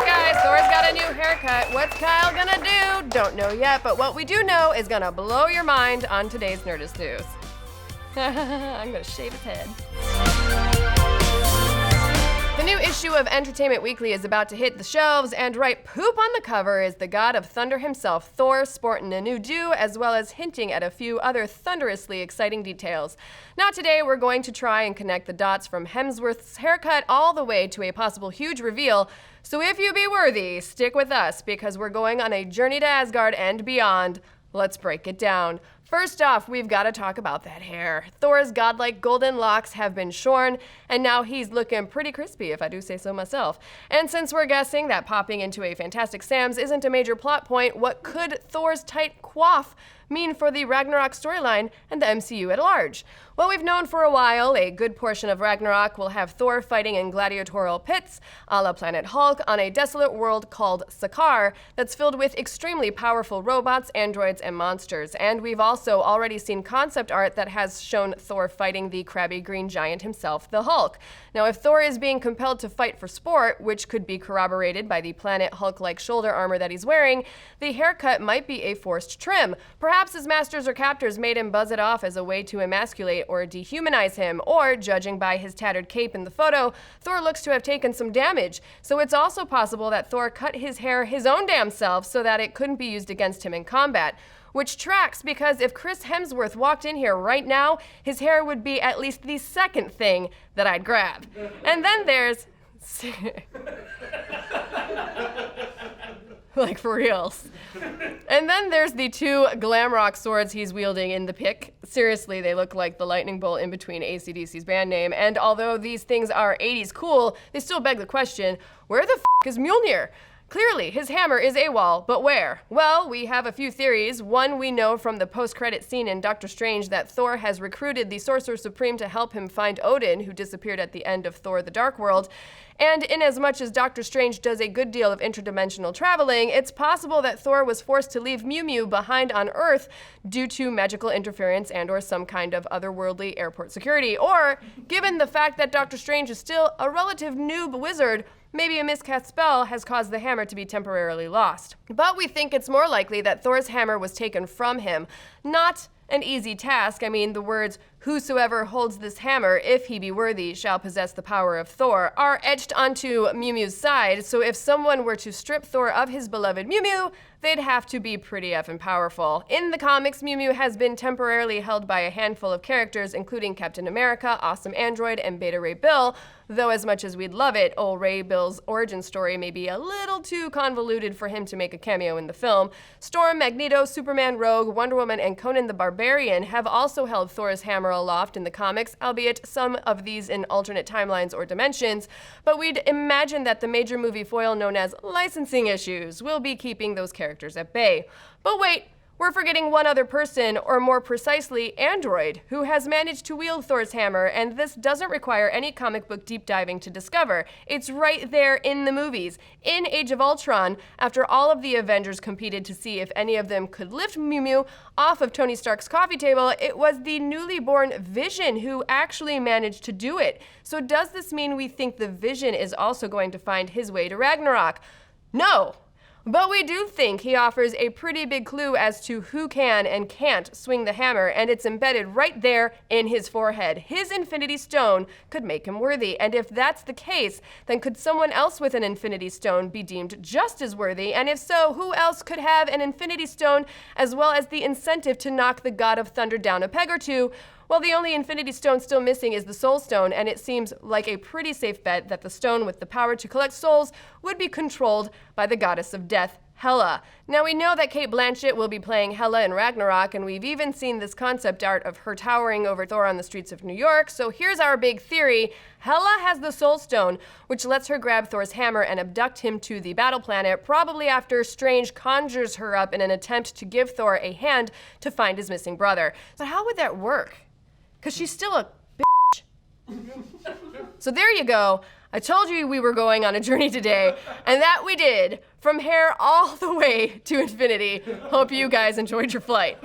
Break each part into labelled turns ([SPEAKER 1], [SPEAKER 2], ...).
[SPEAKER 1] Guys, Thor's got a new haircut. What's Kyle gonna do? Don't know yet, but what we do know is gonna blow your mind on today's Nerdist News. I'm gonna shave his head. The new issue of Entertainment Weekly is about to hit the shelves, and right poop on the cover is the god of thunder himself, Thor, sporting a new do, as well as hinting at a few other thunderously exciting details. Now today we're going to try and connect the dots from Hemsworth's haircut all the way to a possible huge reveal. So if you be worthy, stick with us, because we're going on a journey to Asgard and beyond. Let's break it down. First off, we've got to talk about that hair. Thor's godlike golden locks have been shorn, and now he's looking pretty crispy, if I do say so myself. And since we're guessing that popping into a Fantastic Sam's isn't a major plot point, what could Thor's tight coif mean for the Ragnarok storyline and the MCU at large? Well, we've known for a while a good portion of Ragnarok will have Thor fighting in gladiatorial pits, a la Planet Hulk, on a desolate world called Sakaar that's filled with extremely powerful robots, androids, and monsters. And we've also already seen concept art that has shown Thor fighting the crabby green giant himself, the Hulk. Now, if Thor is being compelled to fight for sport, which could be corroborated by the Planet Hulk-like shoulder armor that he's wearing, the haircut might be a forced trim. Perhaps his masters or captors made him buzz it off as a way to emasculate or dehumanize him, or, judging by his tattered cape in the photo, Thor looks to have taken some damage. So it's also possible that Thor cut his hair his own damn self so that it couldn't be used against him in combat. Which tracks, because if Chris Hemsworth walked in here right now, his hair would be at least the second thing that I'd grab. And then there's... like, for reals. And then there's the two glamrock swords he's wielding in the pic. Seriously, they look like the lightning bolt in between AC/DC's band name. And although these things are 80s cool, they still beg the question, where the is Mjolnir? Clearly, his hammer is AWOL, but where? Well, we have a few theories. One, we know from the post-credit scene in Doctor Strange that Thor has recruited the Sorcerer Supreme to help him find Odin, who disappeared at the end of Thor: The Dark World. And inasmuch as Doctor Strange does a good deal of interdimensional traveling, it's possible that Thor was forced to leave Mew Mew behind on Earth due to magical interference and/or some kind of otherworldly airport security. Or, given the fact that Doctor Strange is still a relative noob wizard, maybe a miscast spell has caused the hammer to be temporarily lost. But we think it's more likely that Thor's hammer was taken from him. Not an easy task. I mean, the words, "Whosoever holds this hammer, if he be worthy, shall possess the power of Thor," are etched onto Mew Mew's side, so if someone were to strip Thor of his beloved Mew Mew, they'd have to be pretty effing powerful. In the comics, Mew Mew has been temporarily held by a handful of characters, including Captain America, Awesome Android, and Beta Ray Bill, though as much as we'd love it, old Ray Bill's origin story may be a little too convoluted for him to make a cameo in the film. Storm, Magneto, Superman, Rogue, Wonder Woman, and Conan the Barbarian have also held Thor's hammer aloft in the comics, albeit some of these in alternate timelines or dimensions, but we'd imagine that the major movie foil known as licensing issues will be keeping those characters at bay. But wait, we're forgetting one other person, or more precisely, Android, who has managed to wield Thor's hammer, and this doesn't require any comic book deep diving to discover. It's right there in the movies. In Age of Ultron, after all of the Avengers competed to see if any of them could lift Mew Mew off of Tony Stark's coffee table, it was the newly born Vision who actually managed to do it. So does this mean we think the Vision is also going to find his way to Ragnarok? No. But we do think he offers a pretty big clue as to who can and can't swing the hammer, and it's embedded right there in his forehead. His Infinity Stone could make him worthy, and if that's the case, then could someone else with an Infinity Stone be deemed just as worthy? And if so, who else could have an Infinity Stone as well as the incentive to knock the God of Thunder down a peg or two? Well, the only Infinity Stone still missing is the Soul Stone, and it seems like a pretty safe bet that the stone with the power to collect souls would be controlled by the goddess of death, Hela. Now, we know that Cate Blanchett will be playing Hela in Ragnarok, and we've even seen this concept art of her towering over Thor on the streets of New York, so here's our big theory. Hela has the Soul Stone, which lets her grab Thor's hammer and abduct him to the battle planet, probably after Strange conjures her up in an attempt to give Thor a hand to find his missing brother. But how would that work? Because she's still a bitch. So there you go. I told you we were going on a journey today, and that we did, from hair all the way to infinity. Hope you guys enjoyed your flight.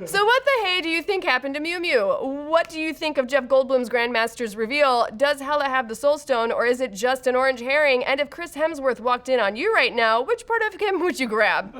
[SPEAKER 1] So what the hey do you think happened to Mew Mew? What do you think of Jeff Goldblum's Grandmaster's reveal? Does Hela have the Soul Stone, or is it just an orange herring? And if Chris Hemsworth walked in on you right now, which part of him would you grab?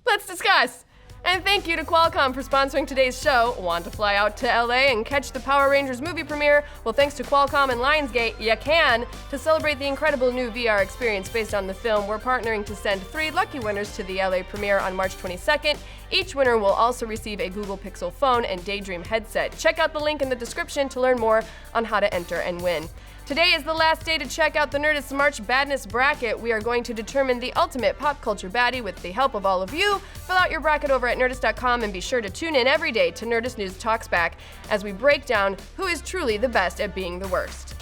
[SPEAKER 1] Let's discuss. And thank you to Qualcomm for sponsoring today's show. Want to fly out to LA and catch the Power Rangers movie premiere? Well, thanks to Qualcomm and Lionsgate, you can. To celebrate the incredible new VR experience based on the film, we're partnering to send 3 lucky winners to the LA premiere on March 22nd. Each winner will also receive a Google Pixel phone and Daydream headset. Check out the link in the description to learn more on how to enter and win. Today is the last day to check out the Nerdist March Badness bracket. We are going to determine the ultimate pop culture baddie with the help of all of you. Fill out your bracket over at Nerdist.com and be sure to tune in every day to Nerdist News Talks Back as we break down who is truly the best at being the worst.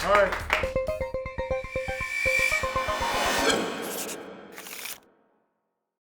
[SPEAKER 2] All right.